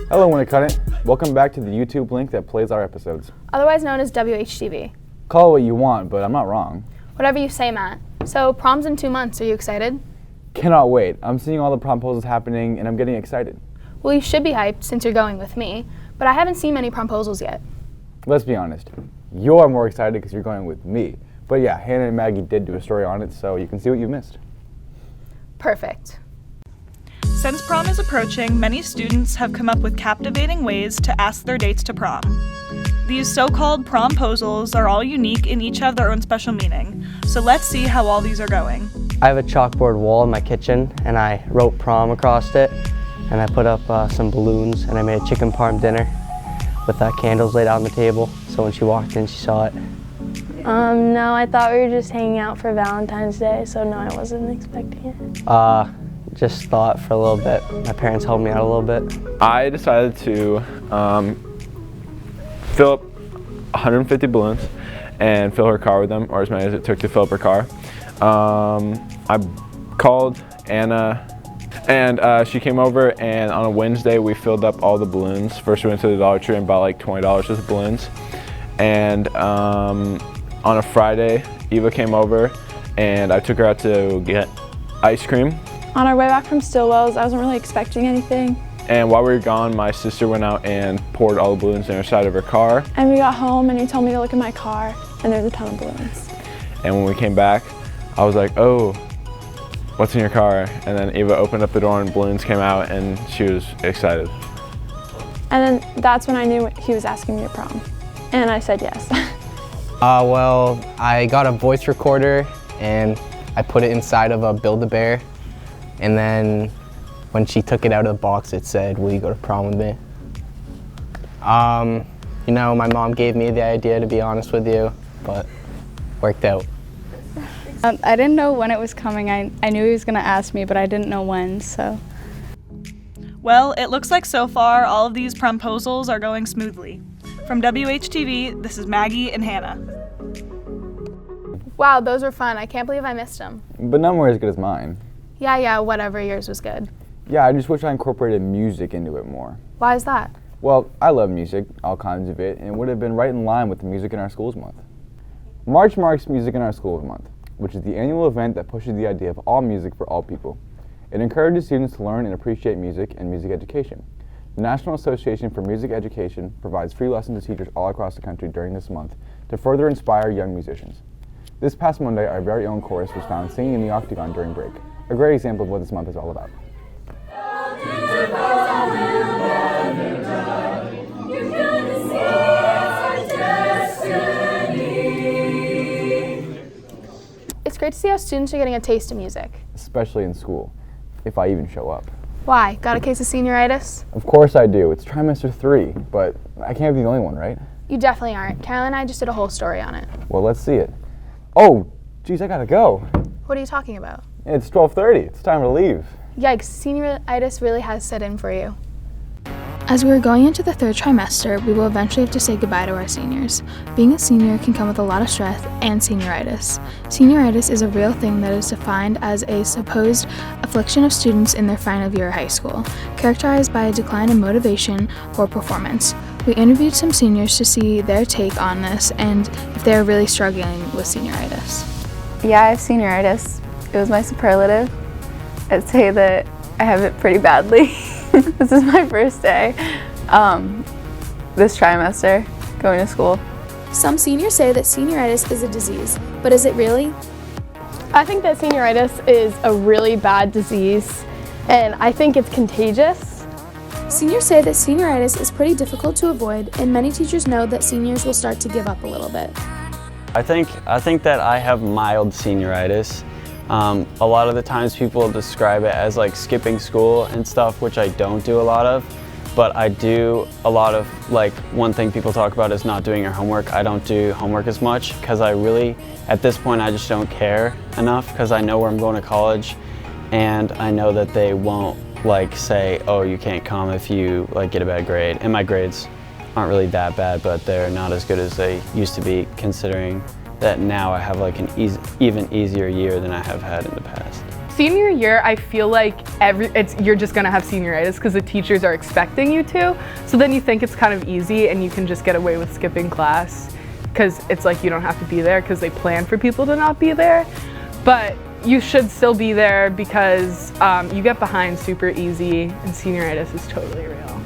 Hello, Winnicott. Welcome back to the YouTube link that plays our episodes. Otherwise known as WHTV. Call it what you want, but I'm not wrong. Whatever you say, Matt. So, prom's in 2 months. Are you excited? Cannot wait. I'm seeing all the promposals happening, and I'm getting excited. Well, you should be hyped since you're going with me, but I haven't seen many promposals yet. Let's be honest. You're more excited because you're going with me. But yeah, Hannah and Maggie did do a story on it, so you can see what you missed. Perfect. Since prom is approaching, many students have come up with captivating ways to ask their dates to prom. These so-called promposals are all unique and each have their own special meaning. So let's see how all these are going. I have a chalkboard wall in my kitchen and I wrote prom across it, and I put up some balloons, and I made a chicken parm dinner with candles laid out on the table, so when she walked in she saw it. No, I thought we were just hanging out for Valentine's Day, so no, I wasn't expecting it. Just thought for a little bit. My parents helped me out a little bit. I decided to fill up 150 balloons and fill her car with them, or as many as it took to fill up her car. I called Anna, and she came over, and on a Wednesday we filled up all the balloons. First we went to the Dollar Tree and bought like $20 worth of balloons. And on a Friday, Eva came over and I took her out to get ice cream. On our way back from Stillwell's, I wasn't really expecting anything. And while we were gone, my sister went out and poured all the balloons in her side of her car. And we got home and he told me to look in my car, and there's a ton of balloons. And when we came back, I was like, oh, what's in your car? And then Eva opened up the door and balloons came out and she was excited. And then that's when I knew he was asking me to prom. And I said yes. Well, I got a voice recorder and I put it inside of a Build-A-Bear. And then when she took it out of the box, it said, "Will you go to prom with me?" You know, my mom gave me the idea, to be honest with you, but worked out. I didn't know when it was coming. I knew he was gonna ask me, but I didn't know when, so. Well, it looks like so far all of these promposals are going smoothly. From WHTV, this is Maggie and Hannah. Wow, those were fun. I can't believe I missed them. But none were as good as mine. Yeah, whatever. Yours was good. Yeah, I just wish I incorporated music into it more. Why is that? Well, I love music, all kinds of it, and it would have been right in line with the Music in Our Schools month. March marks Music in Our Schools month, which is the annual event that pushes the idea of all music for all people. It encourages students to learn and appreciate music and music education. The National Association for Music Education provides free lessons to teachers all across the country during this month to further inspire young musicians. This past Monday, our very own chorus was found singing in the Octagon during break, a great example of what this month is all about. It's great to see how students are getting a taste of music. Especially in school, if I even show up. Why? Got a case of senioritis? Of course I do. It's trimester 3, but I can't be the only one, right? You definitely aren't. Caroline and I just did a whole story on it. Well, let's see it. Oh, geez, I gotta go. What are you talking about? It's 12:30. It's time to leave. Yikes, senioritis really has set in for you. As we are going into the 3rd trimester, we will eventually have to say goodbye to our seniors. Being a senior can come with a lot of stress and senioritis. Senioritis is a real thing that is defined as a supposed affliction of students in their final year of high school, characterized by a decline in motivation or performance. We interviewed some seniors to see their take on this and if they are really struggling with senioritis. Yeah, I have senioritis. It was my superlative. I'd say that I have it pretty badly. This is my first day this trimester going to school. Some seniors say that senioritis is a disease, but is it really? I think that senioritis is a really bad disease, and I think it's contagious. Seniors say that senioritis is pretty difficult to avoid, and many teachers know that seniors will start to give up a little bit. I think that I have mild senioritis. A lot of the times people describe it as like skipping school and stuff, which I don't do a lot of, but I do a lot of, like, one thing people talk about is not doing your homework. I don't do homework as much because I really, at this point, I just don't care enough because I know where I'm going to college and I know that they won't like say, oh, you can't come if you like get a bad grade. And my grades aren't really that bad, but they're not as good as they used to be, considering that now I have like an even easier year than I have had in the past. senior year, I feel like you're just gonna have senioritis because the teachers are expecting you to. So then you think it's kind of easy and you can just get away with skipping class because it's like you don't have to be there because they plan for people to not be there. But you should still be there because you get behind super easy and senioritis is totally real.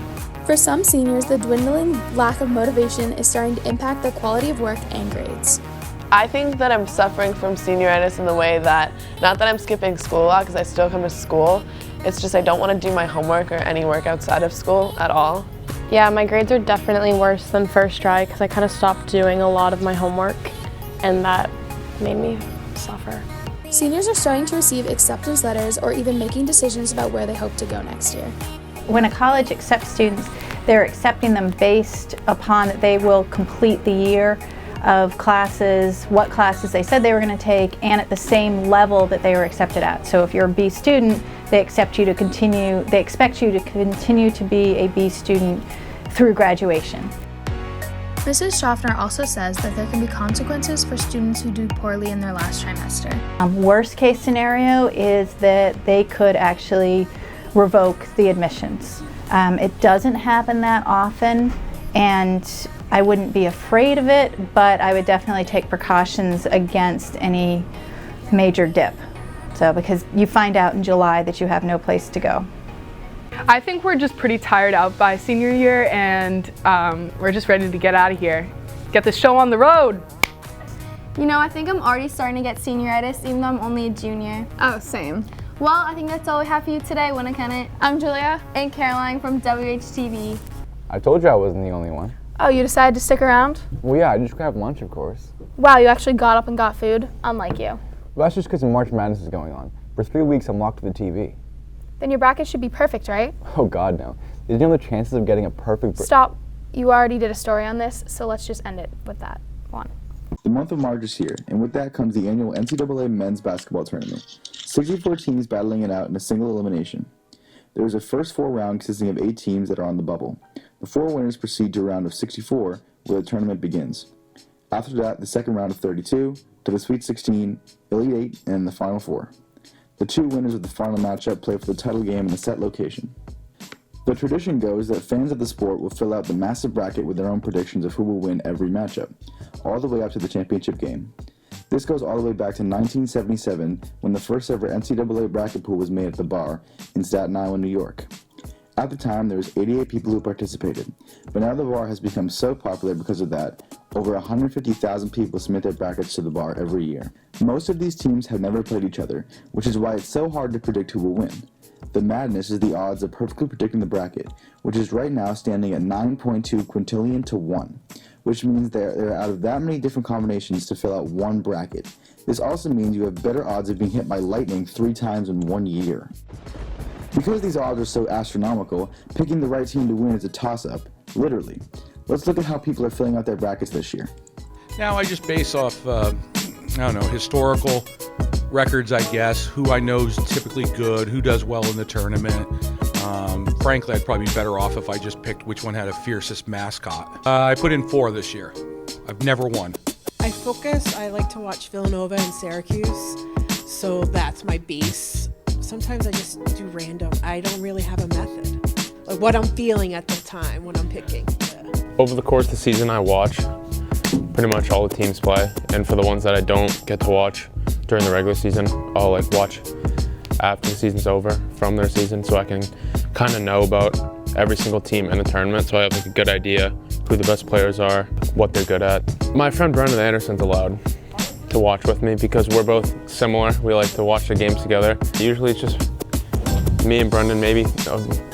For some seniors, the dwindling lack of motivation is starting to impact their quality of work and grades. I think that I'm suffering from senioritis in the way that, not that I'm skipping school a lot because I still come to school, it's just I don't want to do my homework or any work outside of school at all. Yeah, my grades are definitely worse than first try because I kind of stopped doing a lot of my homework and that made me suffer. Seniors are starting to receive acceptance letters or even making decisions about where they hope to go next year. When a college accepts students, they're accepting them based upon that they will complete the year of classes, what classes they said they were going to take, and at the same level that they were accepted at. So if you're a B student, they expect you to continue to be a B student through graduation. Mrs. Schaffner also says that there can be consequences for students who do poorly in their last trimester. Worst case scenario is that they could actually revoke the admissions. It doesn't happen that often, and I wouldn't be afraid of it, but I would definitely take precautions against any major dip. So, because you find out in July that you have no place to go. I think we're just pretty tired out by senior year and we're just ready to get out of here. Get this show on the road. You know, I think I'm already starting to get senioritis even though I'm only a junior. Oh, same. Well, I think that's all we have for you today, Winnacunnet. I'm Julia. And Caroline from WHTV. I told you I wasn't the only one. Oh, you decided to stick around? Well, yeah, I just grabbed lunch, of course. Wow, you actually got up and got food? Unlike you. Well, that's just because March Madness is going on. For 3 weeks, I'm locked to the TV. Then your bracket should be perfect, right? Oh, God, no. Did you know the chances of getting a perfect... Stop. You already did a story on this, so let's just end it with that one. The month of March is here, and with that comes the annual NCAA men's basketball tournament. 64 teams battling it out in a single elimination. There is a first 4 round consisting of 8 teams that are on the bubble. The 4 winners proceed to a round of 64, where the tournament begins. After that, the second round of 32, to the Sweet 16, Elite 8, and the Final 4. The 2 winners of the final matchup play for the title game in a set location. The tradition goes that fans of the sport will fill out the massive bracket with their own predictions of who will win every matchup, all the way up to the championship game. This goes all the way back to 1977, when the first ever NCAA bracket pool was made at the bar in Staten Island, New York. At the time, there was 88 people who participated, but now the bar has become so popular because of that, over 150,000 people submit their brackets to the bar every year. Most of these teams have never played each other, which is why it's so hard to predict who will win. The madness is the odds of perfectly predicting the bracket, which is right now standing at 9.2 quintillion to 1, which means there are out of that many different combinations to fill out one bracket. This also means you have better odds of being hit by lightning 3 times in 1 year. Because these odds are so astronomical, picking the right team to win is a toss-up, literally. Let's look at how people are filling out their brackets this year. Now I just base off, historical records, I guess, who I know is typically good, who does well in the tournament. Frankly, I'd probably be better off if I just picked which one had a fiercest mascot. I put in 4 this year. I've never won. I like to watch Villanova and Syracuse, so that's my base. Sometimes I just do random. I don't really have a method. Like what I'm feeling at the time when I'm picking. Yeah. Over the course of the season, I watch pretty much all the teams play, and for the ones that I don't get to watch during the regular season, I'll watch after the season's over from their season, so I can kind of know about every single team in the tournament, so I have a good idea who the best players are, what they're good at. My friend Brendan Anderson's allowed to watch with me because we're both similar. We like to watch the games together. Usually it's just me and Brendan, maybe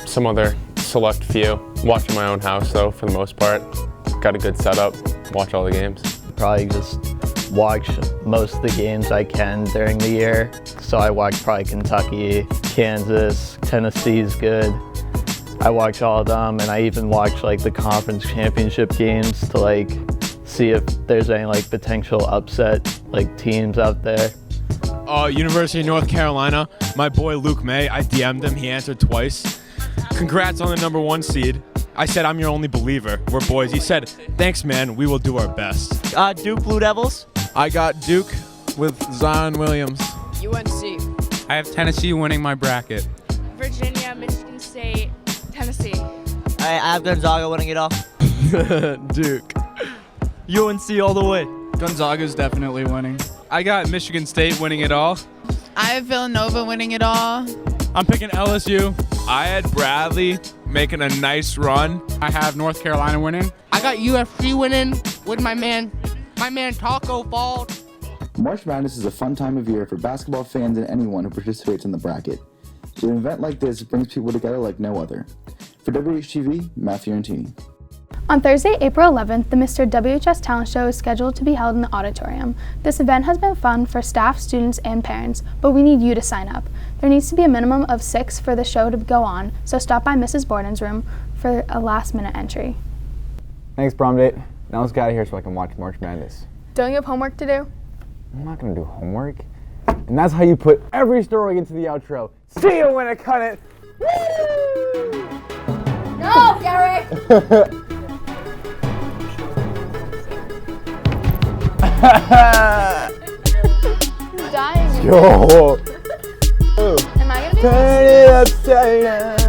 some other select few. Watch in my own house though, for the most part. Got a good setup, watch all the games. Probably just watch most of the games I can during the year. So I watch probably Kentucky, Kansas, Tennessee's good. I watch all of them, and I even watch the conference championship games to see if there's any potential upset teams out there. University of North Carolina, my boy Luke May, I DM'd him, he answered twice. Congrats on the #1 seed. I said, I'm your only believer. We're boys. He said, thanks, man. We will do our best. Duke Blue Devils. I got Duke with Zion Williams. UNC. I have Tennessee winning my bracket. Virginia, Michigan State, Tennessee. I have Gonzaga winning it all. Duke. UNC all the way. Gonzaga's definitely winning. I got Michigan State winning it all. I have Villanova winning it all. I'm picking LSU. I had Bradley making a nice run. I have North Carolina winning. I got UFC winning with my man Taco Fall. March Madness is a fun time of year for basketball fans and anyone who participates in the bracket. An event like this brings people together like no other. For WHTV, Matt Fiorentini. On Thursday, April 11th, the Mr. WHS Talent Show is scheduled to be held in the auditorium. This event has been fun for staff, students, and parents, but we need you to sign up. There needs to be a minimum of 6 for the show to go on, so stop by Mrs. Borden's room for a last-minute entry. Thanks, prom date. Now let's get out of here so I can watch March Madness. Don't you have homework to do? I'm not going to do homework. And that's how you put every story into the outro. See you when I cut it. Woo! No, Gary! He's dying. Yo! Am I gonna be Turn it upside down.